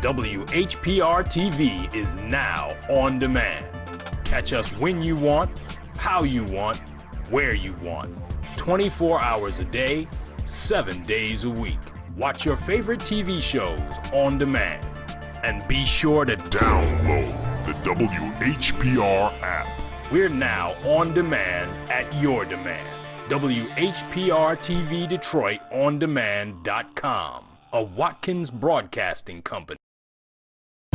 WHPR TV is now on demand. Catch us when you want, how you want, where you want. 24 hours a day, 7 days a week. Watch your favorite TV shows on demand. And be sure to download the WHPR app. We're now on demand at your demand. WHPR TV Detroit On Demand.com, a Watkins Broadcasting Company.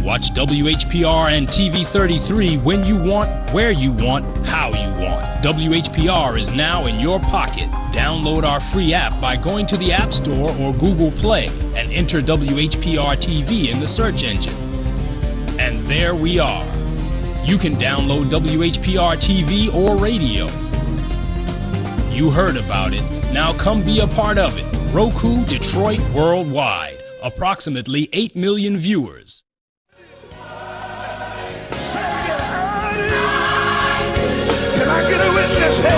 Watch WHPR and TV 33 when you want, where you want, how you want. WHPR is now in your pocket. Download our free app by going to the App Store or Google Play and enter WHPR TV in the search engine. And there we are. You can download WHPR TV or radio. You heard about it. Now come be a part of it. Roku Detroit Worldwide. Approximately 8 million viewers. Can I get a witness here?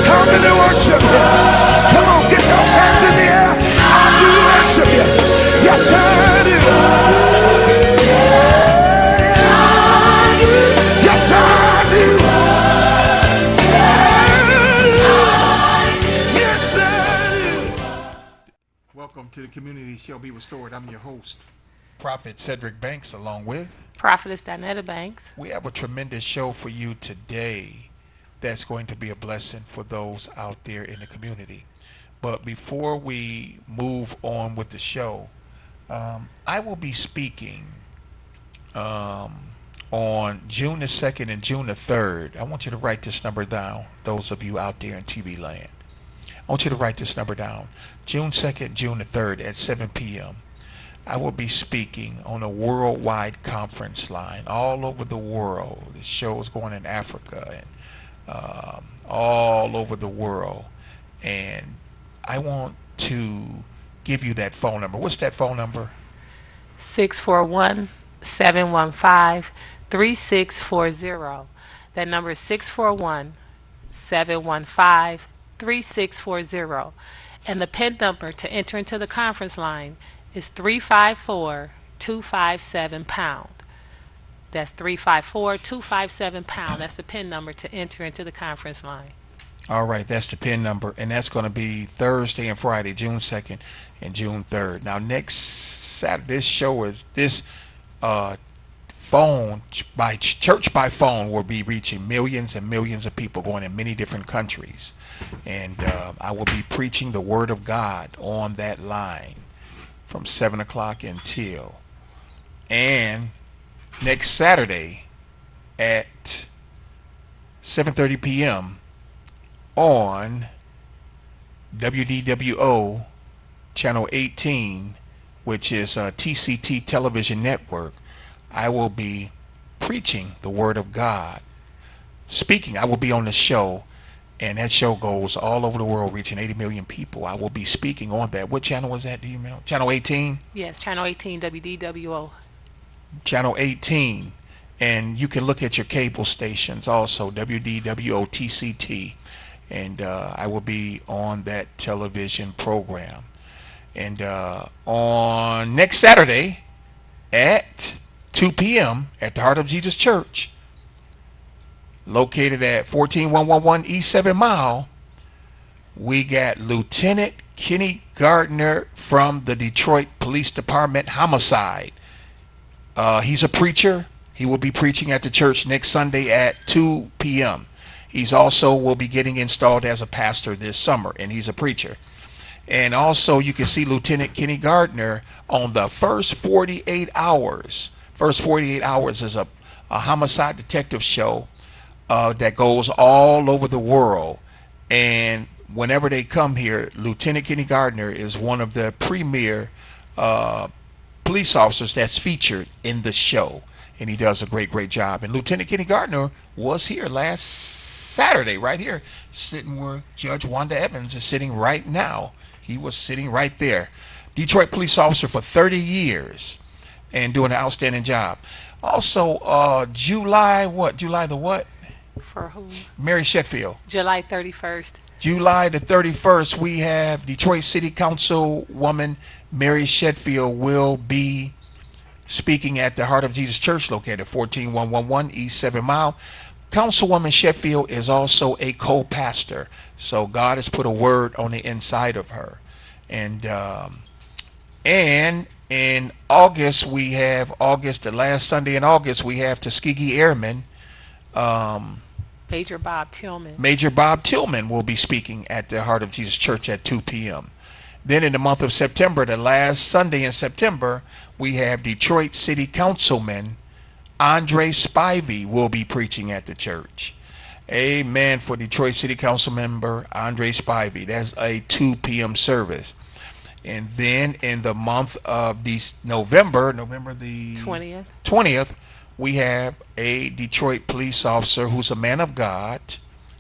How many worship you? Come on, get those hands in the air. I do worship you. Yes, I do. Yes, I do. Yes, I do. Welcome to the Community Shall Be Restored. I'm your host, Prophet Cedric Banks, along with Prophetess Danetta Banks. We have a tremendous show for you today that's going to be a blessing for those out there in the community. But before we move on with the show, I will be speaking on June the 2nd and June the 3rd. I want you to write this number down, those of you out there in TV land. I want you to write this number down. June 2nd, June the 3rd at 7 p.m. I will be speaking on a worldwide conference line all over the world. The show is going in Africa and all over the world. And I want to give you that phone number. What's that phone number? 641-715-3640. That number is 641-715-3640. And the PIN number to enter into the conference line is 354-257-pound. That's 354-257-pound. That's the PIN number to enter into the conference line. All right, that's the PIN number, and that's going to be Thursday and Friday, June 2nd and June 3rd. Now, next Saturday, this show is this phone by church by phone will be reaching millions and millions of people going in many different countries, and I will be preaching the Word of God on that line from 7 o'clock until. And next Saturday at 7:30 p.m. on WDWO Channel 18, which is a TCT television network, I will be preaching the Word of God. Speaking, I will be on the show, and that show goes all over the world, reaching 80 million people. I will be speaking on that. What channel was that, do you know? Channel 18? Yes, Channel 18, WDWO. Channel 18. And you can look at your cable stations also, WDWO TCT. And I will be on that television program. And on next Saturday at 2 p.m. at the Heart of Jesus Church, located at 14111 East 7 Mile, we got Lieutenant Kenny Gardner from the Detroit Police Department Homicide. He's a preacher. He will be preaching at the church next Sunday at 2 p.m. He's also will be getting installed as a pastor this summer, and he's a preacher. And also you can see Lieutenant Kenny Gardner on the First 48 Hours. First 48 Hours is a homicide detective show that goes all over the world, and whenever they come here, Lieutenant Kenny Gardner is one of the premier police officers that's featured in the show, and he does a great job. And Lieutenant Kenny Gardner was here last Saturday, right here, sitting where Judge Wanda Evans is sitting right now. He was sitting right there. Detroit police officer for 30 years and doing an outstanding job. Also, July the what? For whom? Mary Sheffield. July 31st. July the 31st, we have Detroit City Councilwoman Mary Sheffield will be speaking at the Heart of Jesus Church located 14111 East 7 Mile. Councilwoman Sheffield is also a co-pastor, so God has put a word on the inside of her. And in August, the last Sunday in August, we have Tuskegee Airmen. Major Bob Tillman. Major Bob Tillman will be speaking at the Heart of Jesus Church at 2 p.m. Then in the month of September, the last Sunday in September, we have Detroit City Councilman Andre Spivey will be preaching at the church. Amen for Detroit City Council member Andre Spivey. That's a 2 p.m. service. And then in the month of November the 20th, we have a Detroit police officer who's a man of God.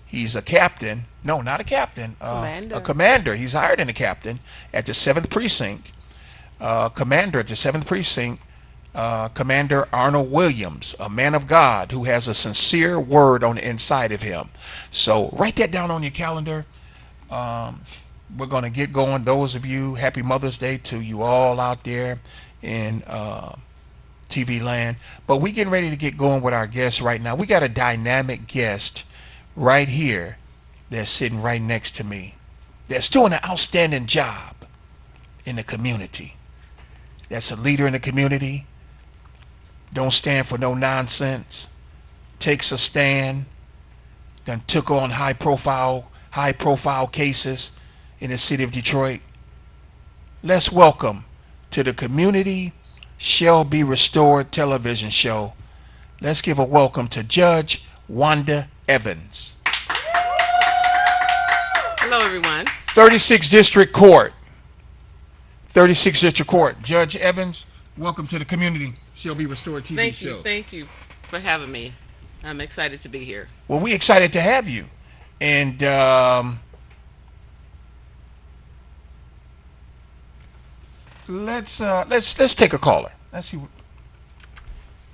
He's a captain. No, not a captain. A commander. He's higher than a captain at the 7th Precinct. Commander at the 7th Precinct. Commander Arnold Williams, a man of God who has a sincere word on the inside of him. So write that down on your calendar. We're going to get going. Those of you, happy Mother's Day to you all out there in TV land. But we getting ready to get going with our guests right now. We got a dynamic guest right here that's sitting right next to me that's doing an outstanding job in the community. That's a leader in the community. Don't stand for no nonsense. Takes a stand. Then took on high profile cases in the city of Detroit. Let's welcome to the Community Shall Be Restored television show. Let's give a welcome to Judge Wanda Evans. Hello, everyone. 36th District Court. 36th District Court. Judge Evans, welcome to the Community Shall Be Restored TV show. Thank you for having me. I'm excited to be here. Well, we're excited to have you. And let's take a caller. Let's see.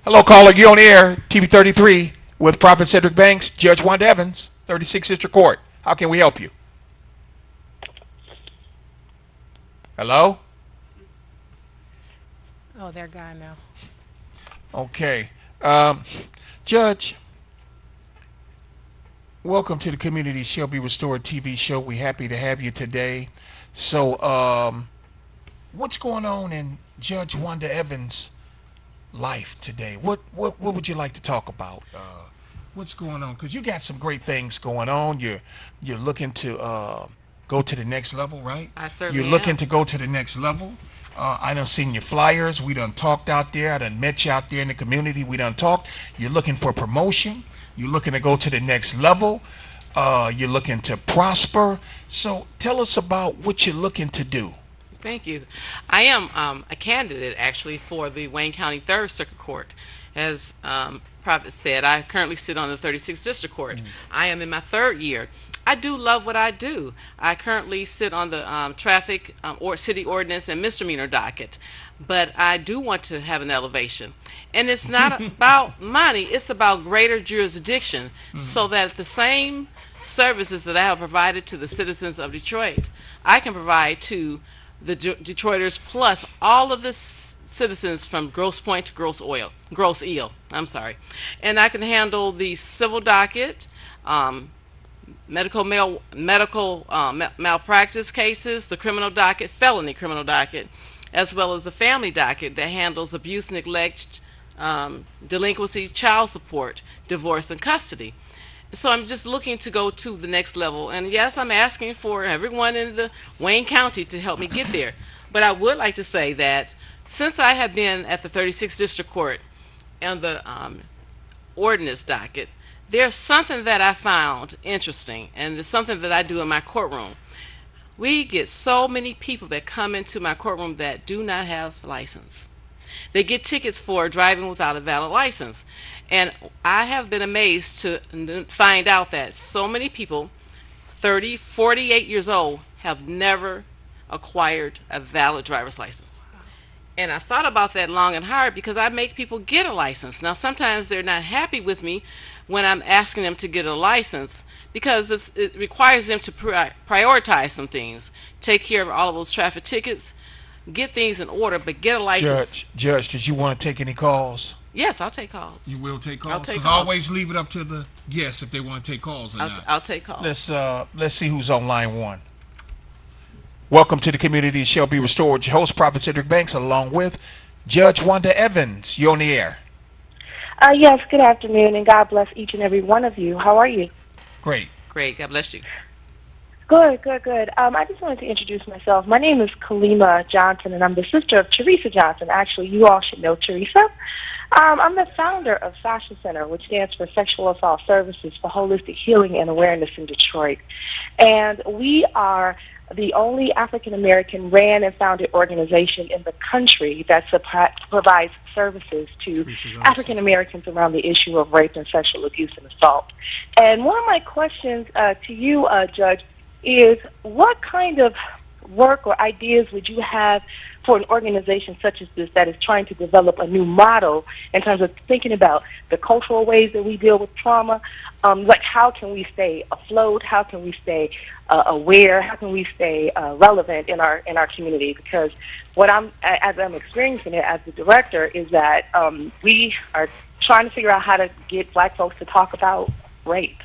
Hello, caller. You on the air, TV 33 with Prophet Cedric Banks, Judge Wanda Evans, 36th District Court. How can we help you? Hello? Oh, they're gone now. Okay. Judge, welcome to the Community Shall Be Restored TV show. We're happy to have you today. So, what's going on in Judge Wanda Evans' life today? What would you like to talk about? What's going on? Because you got some great things going on. You're looking to go to the next level, right? I certainly You're looking to go to the next level. I done seen your flyers. We done talked out there. I done met you out there in the community. We done talked. You're looking for promotion. You're looking to go to the next level. You're looking to prosper. So tell us about what you're looking to do. Thank you. I am a candidate, actually, for the Wayne County 3rd Circuit Court. As Prophet said, I currently sit on the 36th District Court. I am in my 3rd year. I do love what I do. I currently sit on the traffic or city ordinance and misdemeanor docket, but I do want to have an elevation. And it's not about money, it's about greater jurisdiction, so that the same services that I have provided to the citizens of Detroit, I can provide to the Detroiters plus all of the citizens from Grosse Pointe to Grosse Ile. And I can handle the civil docket, medical malpractice cases, the criminal docket, felony criminal docket, as well as the family docket that handles abuse, neglect, delinquency, child support, divorce, and custody. So I'm just looking to go to the next level. And yes, I'm asking for everyone in the Wayne County to help me get there. But I would like to say that since I have been at the 36th District Court and the ordinance docket, there's something that I found interesting, and it's something that I do in my courtroom. We get so many people that come into my courtroom that do not have license. They get tickets for driving without a valid license. And I have been amazed to find out that so many people, 30, 48 years old, have never acquired a valid driver's license. And I thought about that long and hard because I make people get a license. Now, sometimes they're not happy with me, when I'm asking them to get a license, because it requires them to prioritize some things, take care of all of those traffic tickets, get things in order, but get a license. Judge, did you want to take any calls? Yes, I'll take calls. You will take calls? I'll take 'Cause calls. always leave it up to the guests if they want to take calls or not. I'll take calls. Let's see who's on line one. Welcome to the Community Shall Be Restored. Your host, Prophet Cedric Banks, along with Judge Wanda Evans. You're on the air. Yes, good afternoon, and God bless each and every one of you. How are you? Great. Great. God bless you. Good, good, good. I just wanted to introduce myself. My name is Kalima Johnson, and I'm the sister of Teresa Johnson. Actually, you all should know Teresa. I'm the founder of Fashion Center, which stands for Sexual Assault Services for Holistic Healing and Awareness in Detroit. And we are the only African-American ran and founded organization in the country that provides services to African-Americans around the issue of rape and sexual abuse and assault. And one of my questions to you, Judge, is what kind of work or ideas would you have for an organization such as this that is trying to develop a new model in terms of thinking about the cultural ways that we deal with trauma? Like, how can we stay afloat? How can we stay aware? How can we stay relevant in our community? Because as I'm experiencing it as the director, is that we are trying to figure out how to get Black folks to talk about rape.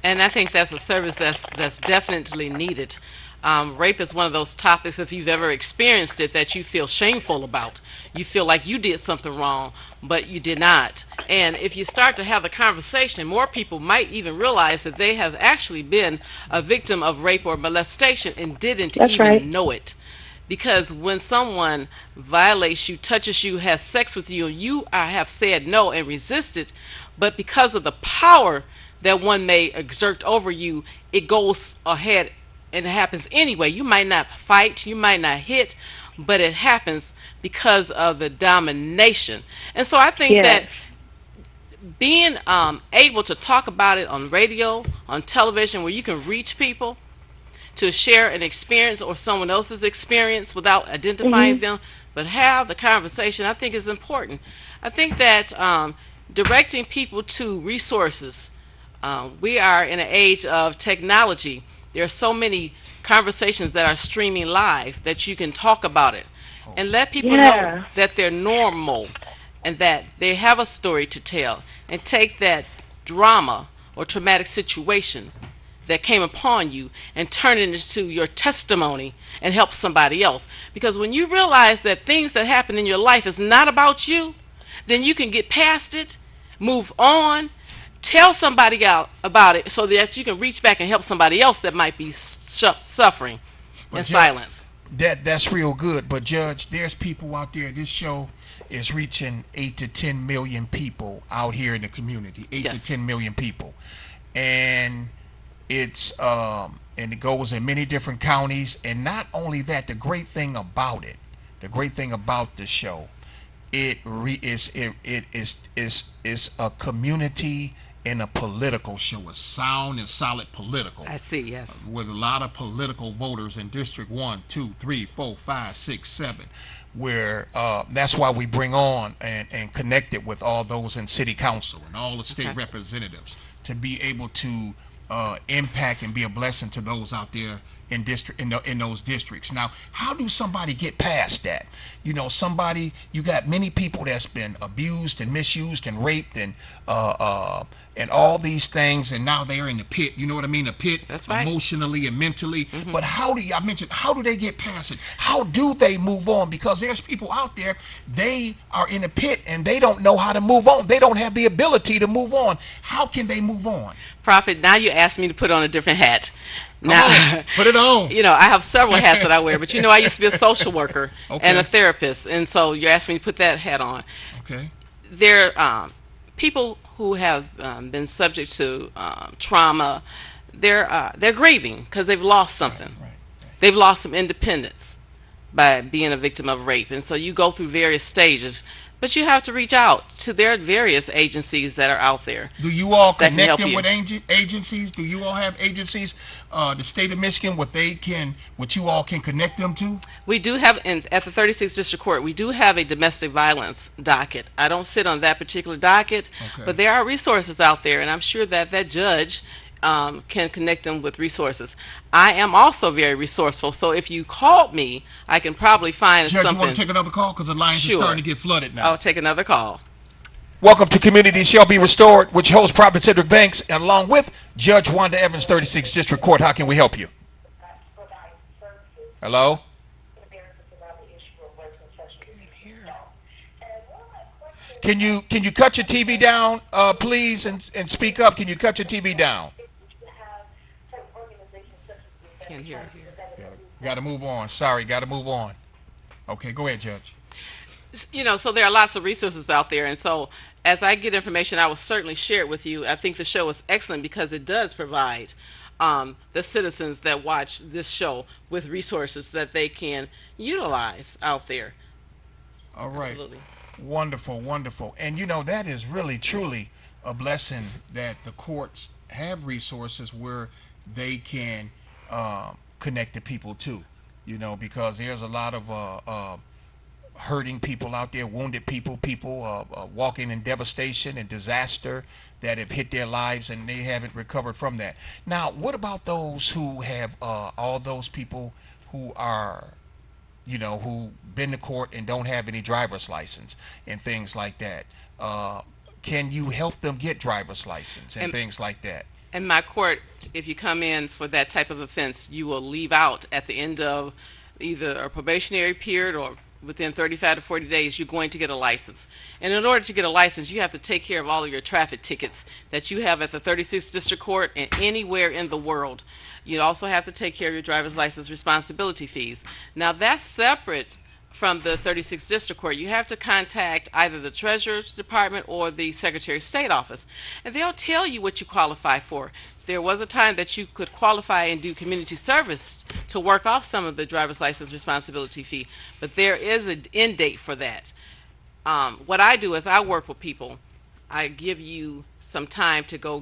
And I think that's a service that's definitely needed. Rape is one of those topics, if you've ever experienced it, that you feel shameful about. You feel like you did something wrong, but you did not. And if you start to have the conversation, more people might even realize that they have actually been a victim of rape or molestation and didn't know it. Because when someone violates you, touches you, has sex with you, and you have said no and resisted, but because of the power that one may exert over you, it goes ahead and it happens anyway. You might not fight, you might not hit, but it happens because of the domination. And so I think that being able to talk about it on radio, on television, where you can reach people to share an experience or someone else's experience without identifying them, but have the conversation, I think is important. I think that directing people to resources, we are in an age of technology. There are so many conversations that are streaming live that you can talk about it and let people know that they're normal and that they have a story to tell, and take that drama or traumatic situation that came upon you and turn it into your testimony and help somebody else. Because when you realize that things that happen in your life is not about you, then you can get past it, move on, tell somebody out about it so that you can reach back and help somebody else that might be suffering in silence. That's real good. But Judge, there's people out there. This show is reaching 8 to 10 million people out here in the community. 8 to 10 million people. And it's and it goes in many different counties. And not only that, the great thing about the show, it is a community and a political show, a sound and solid political. I see, yes. With a lot of political voters in District 1, 2, 3, 4, 5, 6, 7, where that's why we bring on and connect it with all those in city council and all the state representatives to be able to impact and be a blessing to those out there in those districts. Now, how do somebody get past that? You know, you got many people that's been abused and misused and raped and all these things, and now they're in the pit. You know what I mean? The pit, that's right, emotionally and mentally. But how do they get past it? How do they move on? Because there's people out there, they are in a pit and they don't know how to move on. They don't have the ability to move on. How can they move on? Prophet, now you asked me to put on a different hat. Now, put it on. You know, I have several hats that I wear, but you know, I used to be a social worker and a therapist, and so you're asking me to put that hat on. Okay. There are people who have been subject to trauma. They're grieving because they've lost something. Right. They've lost some independence by being a victim of rape, and so you go through various stages. But you have to reach out to their various agencies that are out there. Do you all That can connect help them you. with agencies? Do you all have agencies, the state of Michigan, what you all can connect them to? We do have, at the 36th District Court, we do have a domestic violence docket. I don't sit on that particular docket, Okay. but there are resources out there, and I'm sure that that judge can connect them with resources. I am also very resourceful, so if you called me, I can probably find Judge, you something. want to take another call? Because the lines Sure. are starting to get flooded now. I'll take another call. Welcome to Community Shall Be Restored, which hosts Prophet Cedric Banks, and along with Judge Wanda Evans, 36th District Court. How can we help you? Hello? Can you cut your TV down, please, and speak up? Can you cut your TV down? Can't hear. Got to move on. Sorry, got to move on. Okay, go ahead, Judge. So there are lots of resources out there, and so as I get information, I will certainly share it with you. I think the show is excellent because it does provide the citizens that watch this show with resources that they can utilize out there. All right. Absolutely. Wonderful, wonderful. And that is really, truly a blessing that the courts have resources where they can connect the people to, because there's a lot of hurting people out there, wounded people walking in devastation and disaster that have hit their lives and they haven't recovered from that. Now, what about those who have all those people who are, who been to court and don't have any driver's license and things like that? Can you help them get driver's license and things like that? In my court, if you come in for that type of offense, you will leave out at the end of either a probationary period or within 35 to 40 days, you're going to get a license. And in order to get a license, you have to take care of all of your traffic tickets that you have at the 36th District Court and anywhere in the world. You also have to take care of your driver's license responsibility fees. Now, that's separate from the 36th District Court. You have to contact either the Treasurer's Department or the Secretary of State office, and they'll tell you what you qualify for. There was a time that you could qualify and do community service to work off some of the driver's license responsibility fee, but there is an end date for that. What I do is I work with people. I give you some time to go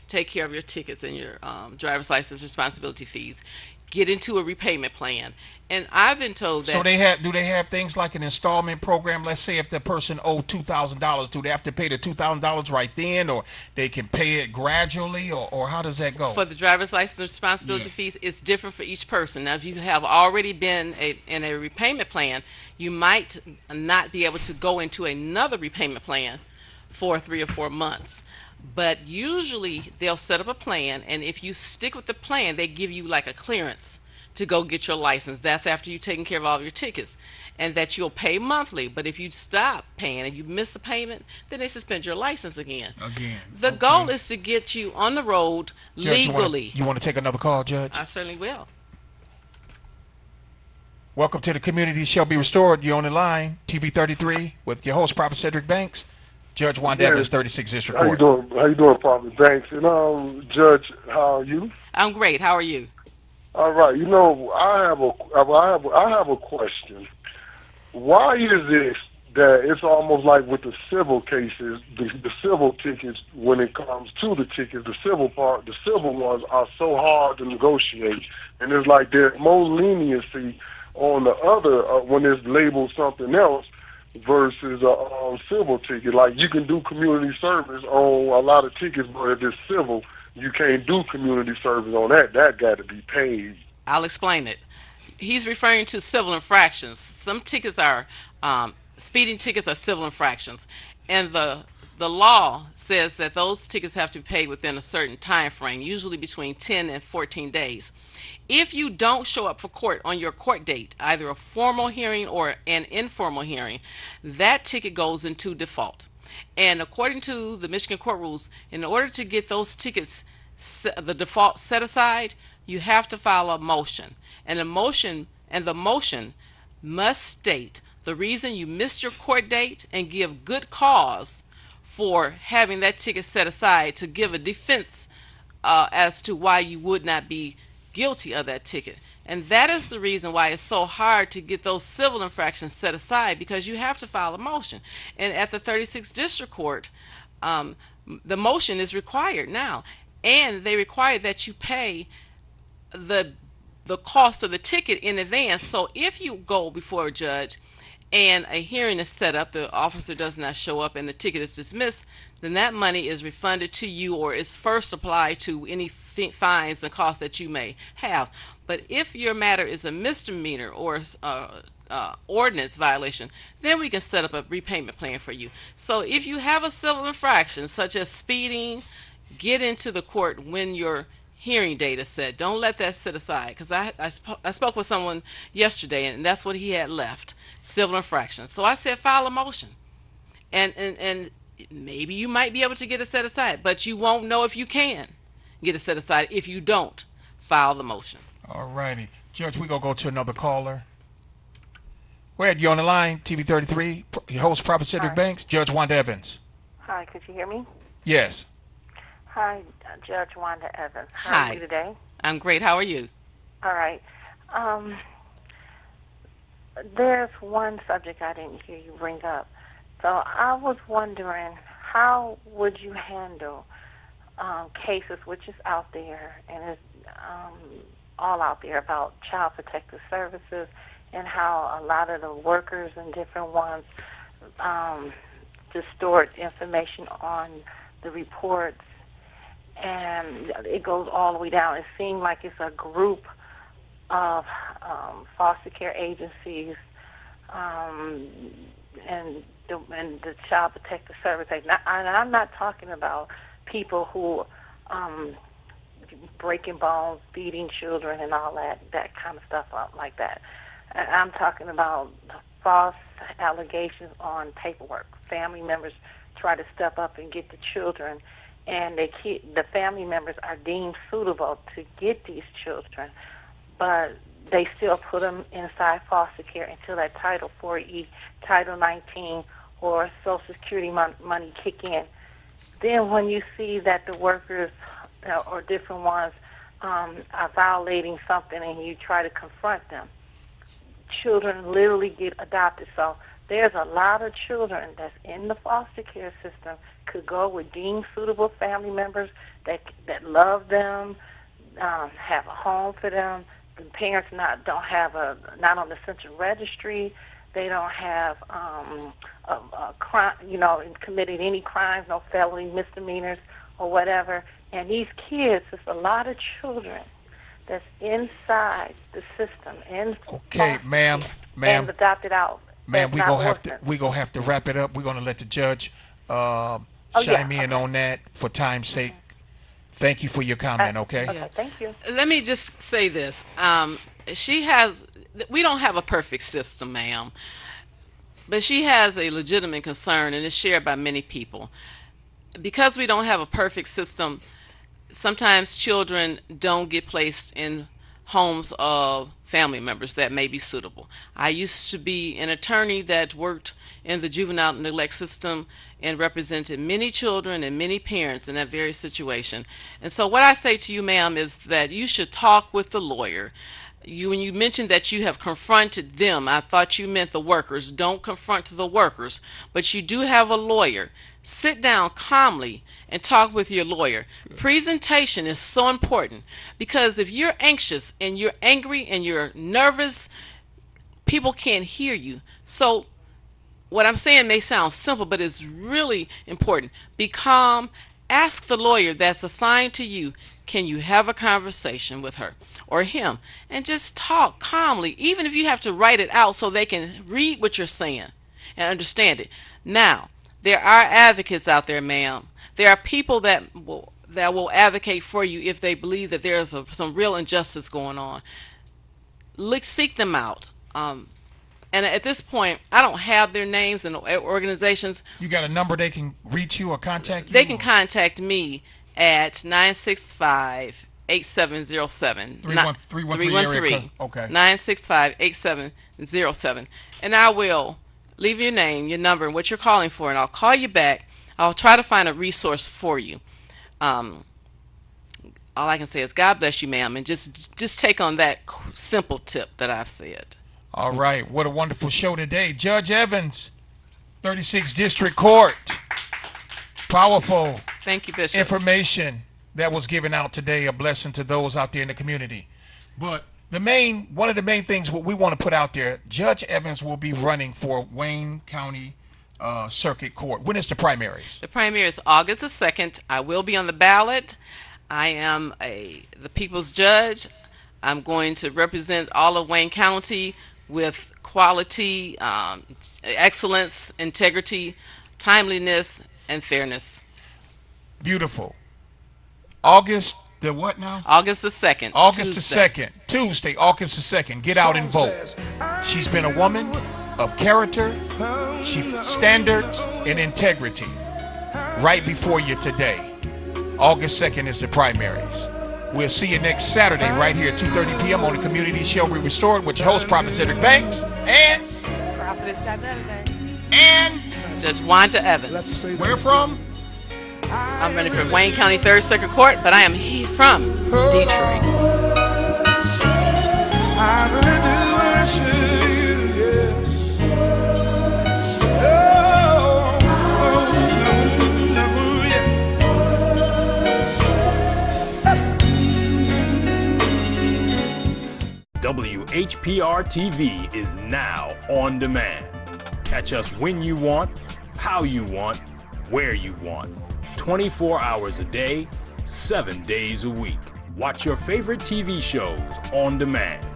take care of your tickets and your driver's license responsibility fees. Get into a repayment plan. And I've been told that. So do they have things like an installment program? Let's say if the person owed $2,000, do they have to pay the $2,000 right then, or they can pay it gradually, or how does that go? For the driver's license responsibility fees, it's different for each person. Now, if you have already been in a repayment plan, you might not be able to go into another repayment plan for 3 or 4 months. But usually they'll set up a plan, and if you stick with the plan, they give you like a clearance to go get your license. That's after you've taken care of all of your tickets, and that you'll pay monthly. But if you stop paying and you miss a payment, then they suspend your license again. The goal is to get you on the road Judge, legally. You want to take another call, Judge? I certainly will. Welcome to the Community Shall Be Restored. You're on the line, TV 33, with your host, Prophet Cedric Banks. Judge Wanda Evans, 36th District Court. How you doing, Prophet Banks? And Judge, how are you? I'm great. How are you? All right. I have a question. Why is it that it's almost like with the civil cases, the civil tickets, when it comes to the tickets, the civil ones are so hard to negotiate, and it's like there's more leniency on the other when it's labeled something else versus a civil ticket. Like, you can do community service on a lot of tickets, but if it's civil, you can't do community service on that. That got to be paid. I'll explain it. He's referring to civil infractions. Some tickets are speeding tickets are civil infractions, and the law says that those tickets have to be paid within a certain time frame, usually between 10 and 14 days. If you don't show up for court on your court date, either a formal hearing or an informal hearing, that ticket goes into default. And according to the Michigan court rules, in order to get those tickets, the default set aside, you have to file a motion. And the motion must state the reason you missed your court date and give good cause for having that ticket set aside to give a defense as to why you would not be guilty of that ticket. And that is the reason why it's so hard to get those civil infractions set aside, because you have to file a motion. And at the 36th District Court, the motion is required now. And they require that you pay the cost of the ticket in advance. So if you go before a judge and a hearing is set up, the officer does not show up, and the ticket is dismissed, then that money is refunded to you, or is first applied to any fines and costs that you may have. But if your matter is a misdemeanor or ordinance violation, then we can set up a repayment plan for you. So if you have a civil infraction such as speeding, get into the court when your hearing date is set. Don't let that sit aside, because I spoke with someone yesterday, and that's what he had left, civil infractions. So I said, file a motion, and maybe you might be able to get it set aside, but you won't know if you can get it set aside if you don't file the motion. All righty. Judge, we're going to go to another caller. Go ahead. You're on the line, TV33, your host, Prophet Cedric Hi. Banks, Judge Wanda Evans. Hi, could you hear me? Yes. Hi, Judge Wanda Evans. How Hi. are you today? I'm great. How are you? All right. There's one subject I didn't hear you bring up. So I was wondering, how would you handle cases which is out there, and is all out there, about Child Protective Services, and how a lot of the workers and different ones distort information on the reports, and it goes all the way down. It seems like it's a group of foster care agencies and the Child Protective Service. And I'm not talking about people who breaking bones, beating children, and all that kind of stuff like that. I'm talking about false allegations on paperwork. Family members try to step up and get the children, and the family members are deemed suitable to get these children, but they still put them inside foster care until that Title 4E, Title 19, or Social Security money kick in. Then when you see that the workers or different ones are violating something and you try to confront them, children literally get adopted. So there's a lot of children that's in the foster care system could go with deemed suitable family members that love them, have a home for them. The parents not on the central registry. They don't have a crime, committed any crimes, no felony misdemeanors or whatever. And these kids, there's a lot of children that's inside the system. Okay, ma'am, and adopted out. Ma'am, we're gonna have to wrap it up. We're gonna let the judge chime in on that for time's sake. Thank you for your comment. Okay. Okay, thank you. Let me just say this. We don't have a perfect system, ma'am, but she has a legitimate concern, and it's shared by many people. Because we don't have a perfect system, sometimes children don't get placed in homes of family members that may be suitable. I used to be an attorney that worked in the juvenile neglect system and represented many children and many parents in that very situation. And so what I say to you, ma'am, is that you should talk with the lawyer. When you mentioned that you have confronted them, I thought you meant the workers. Don't confront the workers, but you do have a lawyer. Sit down calmly and talk with your lawyer. Presentation is so important, because if you're anxious and you're angry and you're nervous, people can't hear you. So what I'm saying may sound simple, but it's really important. Be calm. Ask the lawyer that's assigned to you, can you have a conversation with her or him, and just talk calmly, even if you have to write it out so they can read what you're saying and understand it. Now, there are advocates out there, ma'am. There are people that will advocate for you if they believe that there's some real injustice going on. Seek them out. And at this point, I don't have their names and organizations. You got a number they can reach you or contact you? They can contact me at 965-8707. 313. Okay. 965-8707. And I will leave your name, your number, and what you're calling for, and I'll call you back. I'll try to find a resource for you. all I can say is God bless you, ma'am, and just take on that simple tip that I've said. All right. What a wonderful show today. Judge Evans, 36th District Court. Powerful Thank you, Bishop. information that was given out today. A blessing to those out there in the community. But one of the main things what we want to put out there, Judge Evans will be running for Wayne County Circuit Court. When is the primaries? The primary is August the 2nd. I will be on the ballot. I am the people's judge. I'm going to represent all of Wayne County with quality, excellence, integrity, timeliness, and fairness. Beautiful. August the what now? August the 2nd. August Tuesday. the 2nd. Tuesday, August the 2nd. Get out and vote. She's been a woman of character, standards, and integrity. Right before you today. August 2nd is the primaries. We'll see you next Saturday right here at 2:30 p.m. on the Community Show We Restored with your host, Prophet Cedric Banks, and Prophetess Diana Banks. and Judge Wanda Evans. where from? I'm running for Wayne County 3rd Circuit Court, but I am from Detroit. I really do worship you, yes. WHPR TV is now on demand. Catch us when you want, how you want, where you want. 24 hours a day, 7 days a week. Watch your favorite TV shows on demand.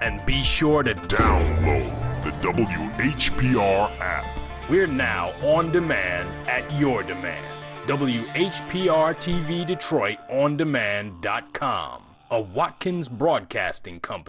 And be sure to download the WHPR app. We're now on demand at your demand. WHPR TV Detroit on demand.com. A Watkins Broadcasting Company.